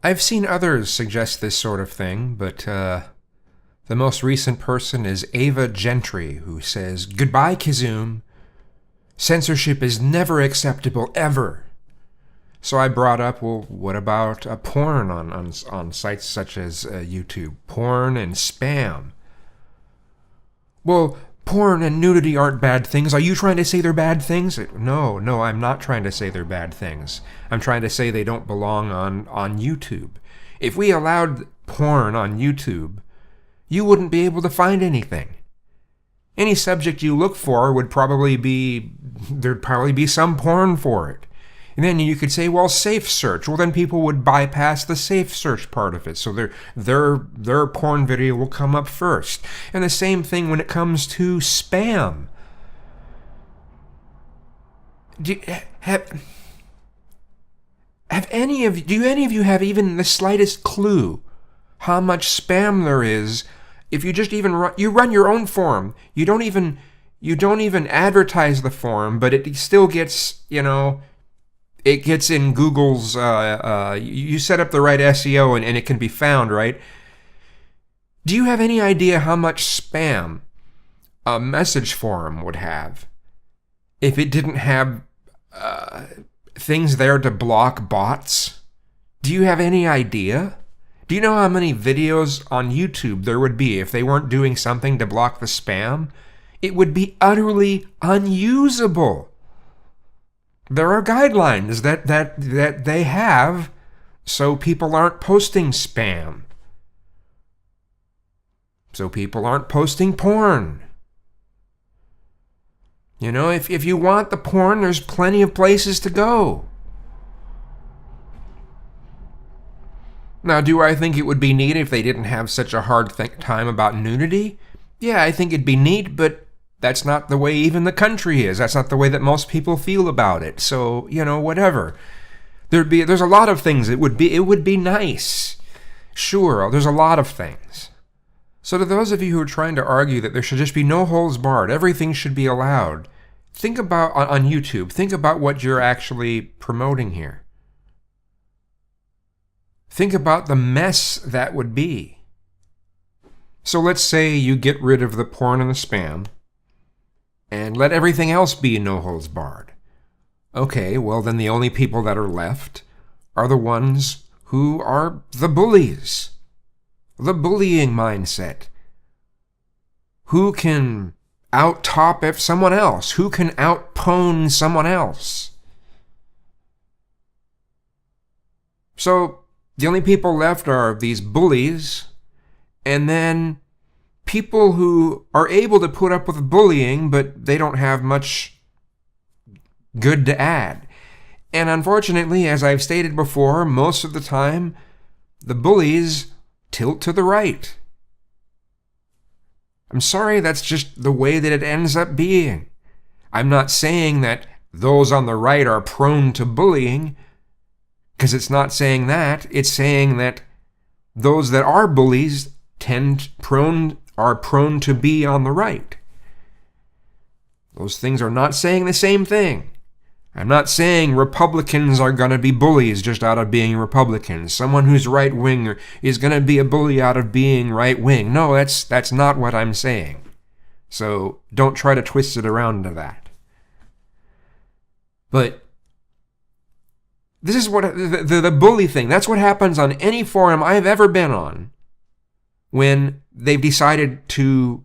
I've seen others suggest this sort of thing, but the most recent person is Ava Gentry, who says, "Goodbye, Kizoom. Censorship is never acceptable, ever." So I brought up, well, what about porn on sites such as YouTube? Porn and spam. Well, porn and nudity aren't bad things. Are you trying to say they're bad things? No, I'm not trying to say they're bad things. I'm trying to say they don't belong on YouTube. If we allowed porn on YouTube, you wouldn't be able to find anything. Any subject you look for would probably be, there'd probably be some porn for it. And then you could say, well, safe search. Well, then people would bypass the safe search part of it. So their porn video will come up first. And the same thing when it comes to spam. Do any of you have even the slightest clue how much spam there is if you just even run your own forum? You don't even advertise the forum, but it still gets, it gets in Google's, you set up the right SEO and it can be found, right? Do you have any idea how much spam a message forum would have if it didn't have things there to block bots? Do you have any idea? Do you know how many videos on YouTube there would be if they weren't doing something to block the spam? It would be utterly unusable. There are guidelines that they have so people aren't posting spam. So people aren't posting porn. If you want the porn, there's plenty of places to go. Now, do I think it would be neat if they didn't have such a hard time about nudity? Yeah, I think it'd be neat, but that's not the way even the country is. That's not the way that most people feel about it. So, whatever. There's a lot of things it would be nice. Sure, there's a lot of things. So to those of you who are trying to argue that there should just be no holds barred, everything should be allowed, think about, on YouTube, think about what you're actually promoting here. Think about the mess that would be. So let's say you get rid of the porn and the spam, and let everything else be no holds barred. Okay, well then the only people that are left are the ones who are the bullies. The bullying mindset. Who can out-top someone else? Who can out-pwn someone else? So the only people left are these bullies, and then people who are able to put up with bullying, but they don't have much good to add. And unfortunately, as I've stated before, most of the time, the bullies tilt to the right. I'm sorry, that's just the way that it ends up being. I'm not saying that those on the right are prone to bullying, because it's not saying that. It's saying that those that are bullies are prone to be on the right. Those things are not saying the same thing. I'm not saying Republicans are going to be bullies just out of being Republicans. Someone who's right-wing is going to be a bully out of being right-wing. No, that's not what I'm saying. So don't try to twist it around to that. But this is what the bully thing, that's what happens on any forum I've ever been on when they've decided to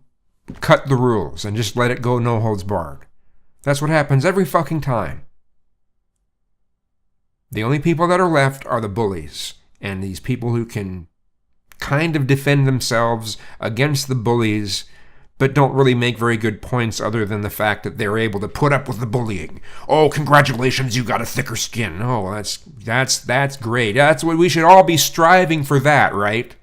cut the rules and just let it go no holds barred. That's what happens every fucking time. The only people that are left are the bullies and these people who can kind of defend themselves against the bullies but don't really make very good points other than the fact that they're able to put up with the bullying. Oh, congratulations, you got a thicker skin. Oh, that's great. That's what we should all be striving for, that, right?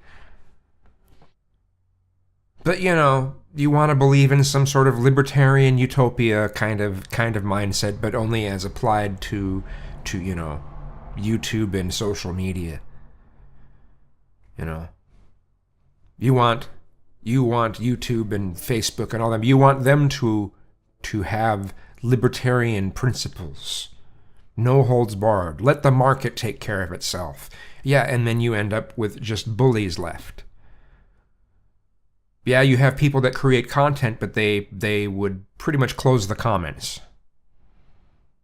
But you want to believe in some sort of libertarian utopia kind of mindset, but only as applied to YouTube and social media. You want YouTube and Facebook and all them. You want them to have libertarian principles. No holds barred. Let the market take care of itself. Yeah, and then you end up with just bullies left. Yeah, you have people that create content, but they would pretty much close the comments.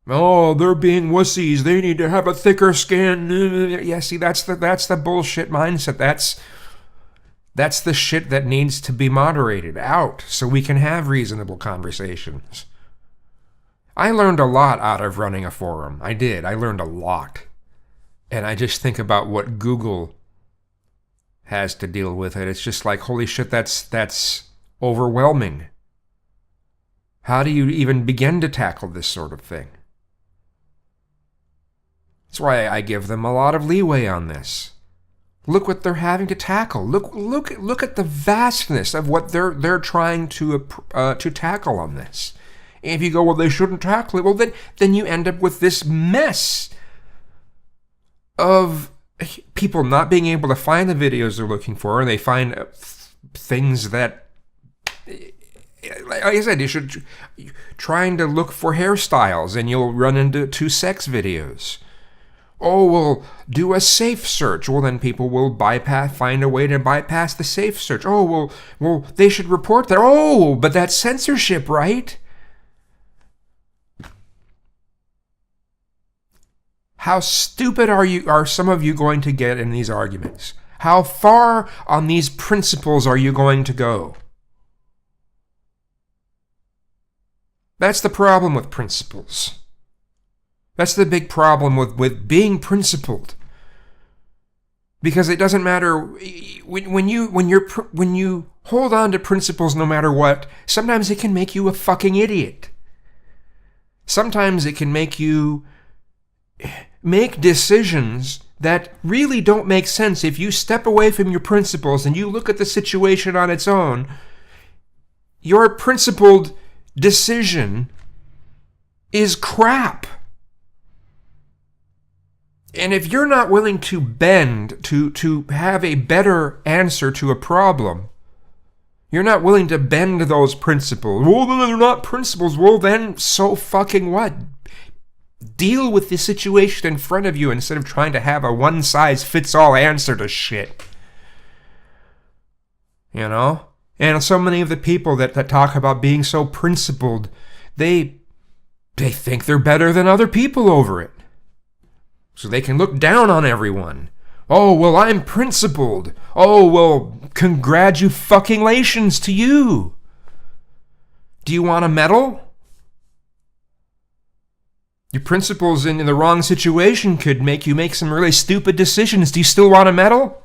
Oh, they're being wussies. They need to have a thicker skin. Yeah, see, that's the bullshit mindset. That's the shit that needs to be moderated out so we can have reasonable conversations. I learned a lot out of running a forum. I did. I learned a lot. And I just think about what Google has to deal with it. It's just like, holy shit, that's overwhelming. How do you even begin to tackle this sort of thing? That's why I give them a lot of leeway on this. Look what they're having to tackle. Look at the vastness of what they're trying to tackle on this. And if you go, well, they shouldn't tackle it, well, then you end up with this mess of people not being able to find the videos they're looking for, and they find things that, like I said, you should trying to look for hairstyles, and you'll run into sex videos. Oh, well, do a safe search. Well, then people will find a way to bypass the safe search. Oh, well, they should report that. Oh, but that's censorship, right? How stupid are some of you going to get in these arguments? How far on these principles are you going to go? That's the problem with principles. That's the big problem with being principled. Because it doesn't matter when you hold on to principles no matter what, sometimes it can make you a fucking idiot. Sometimes it can make you make decisions that really don't make sense. If you step away from your principles and you look at the situation on its own, your principled decision is crap. And if you're not willing to bend to have a better answer to a problem, you're not willing to bend those principles. Well, then they're not principles. Well, then so fucking what? Deal with the situation in front of you instead of trying to have a one-size-fits-all answer to shit. You know? And so many of the people that talk about being so principled, they think they're better than other people over it. So they can look down on everyone. Oh, well, I'm principled. Oh, well, congratulations to you. Do you want a medal? Your principles in the wrong situation could make you make some really stupid decisions. Do you still want a medal?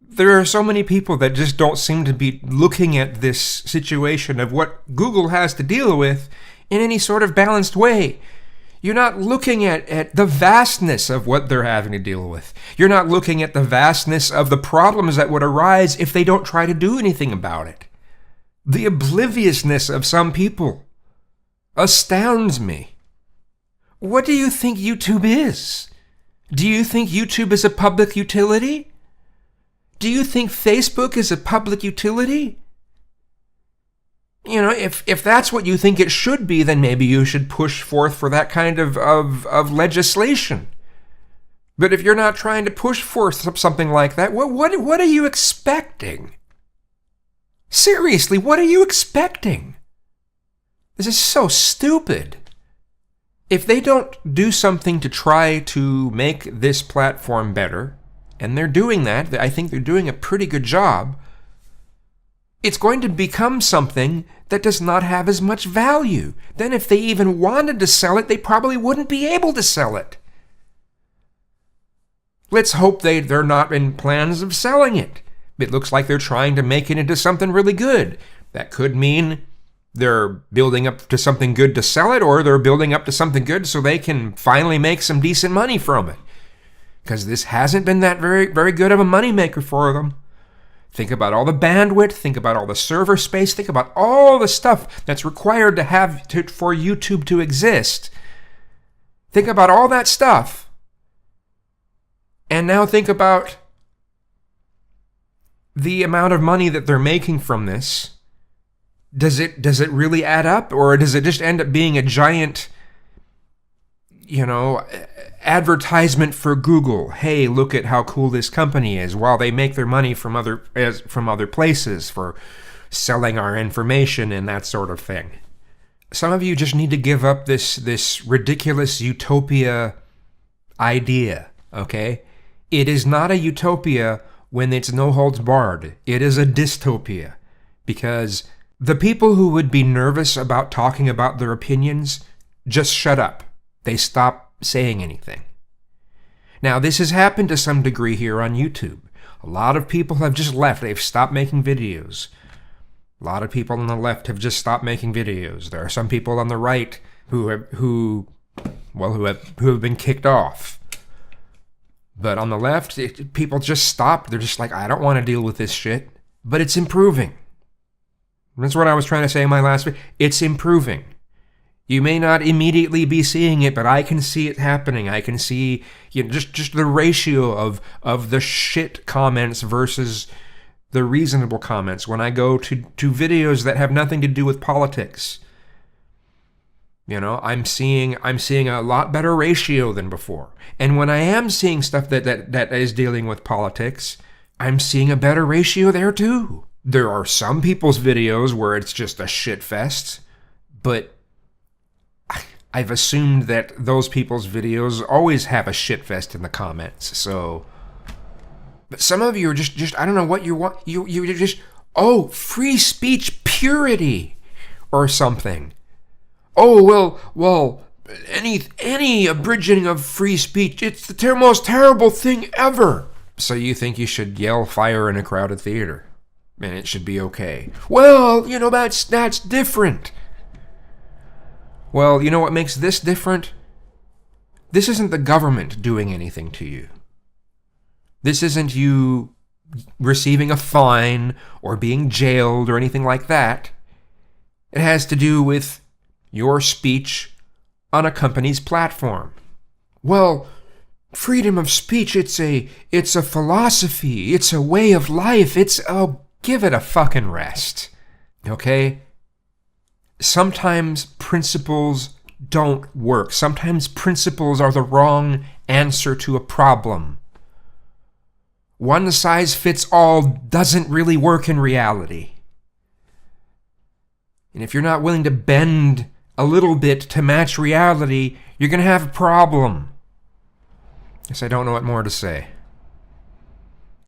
There are so many people that just don't seem to be looking at this situation of what Google has to deal with in any sort of balanced way. You're not looking at the vastness of what they're having to deal with. You're not looking at the vastness of the problems that would arise if they don't try to do anything about it. The obliviousness of some people astounds me. What do you think YouTube is? Do you think YouTube is a public utility? Do you think Facebook is a public utility? You know, if that's what you think it should be, then maybe you should push forth for that kind of legislation. But if you're not trying to push forth something like that, what are you expecting? Seriously, what are you expecting? This is so stupid. If they don't do something to try to make this platform better, and they're doing that, I think they're doing a pretty good job, it's going to become something that does not have as much value. Then if they even wanted to sell it, they probably wouldn't be able to sell it. Let's hope they're not in plans of selling it. It looks like they're trying to make it into something really good. That could mean they're building up to something good to sell it, or they're building up to something good so they can finally make some decent money from it. Because this hasn't been that very, very good of a moneymaker for them. Think about all the bandwidth, think about all the server space, think about all the stuff that's required for YouTube to exist. Think about all that stuff. And now think about the amount of money that they're making from this. does it really add up, or does it just end up being a giant, advertisement for Google? Hey, look at how cool this company is, while they make their money from other places for selling our information and that sort of thing. Some of you just need to give up this ridiculous utopia idea, okay? It is not a utopia when it's no holds barred. It is a dystopia, because the people who would be nervous about talking about their opinions just shut up. They stop saying anything. Now, this has happened to some degree here on YouTube. A lot of people have just left. They've stopped making videos. A lot of people on the left have just stopped making videos. There are some people on the right who have been kicked off. But on the left, people just stopped. They're just like, I don't want to deal with this shit. But it's improving. That's what I was trying to say in my last video. It's improving. You may not immediately be seeing it, but I can see it happening. I can see just the ratio of the shit comments versus the reasonable comments when I go to videos that have nothing to do with politics. I'm seeing a lot better ratio than before. And when I am seeing stuff that is dealing with politics, I'm seeing a better ratio there too. There are some people's videos where it's just a shit fest, but I've assumed that those people's videos always have a shit fest in the comments. So, but some of you are just I don't know what you want. You're just, free speech purity or something. Oh, well, any abridging of free speech, it's the most terrible thing ever. So you think you should yell fire in a crowded theater, and it should be okay. Well, that's different. Well, you know what makes this different? This isn't the government doing anything to you. This isn't you receiving a fine or being jailed or anything like that. It has to do with your speech on a company's platform. Well, freedom of speech, it's a philosophy, it's a way of life, give it a fucking rest. Okay? Sometimes principles don't work. Sometimes principles are the wrong answer to a problem. One size fits all doesn't really work in reality. And if you're not willing to bend a little bit to match reality, you're going to have a problem. Guess I don't know what more to say.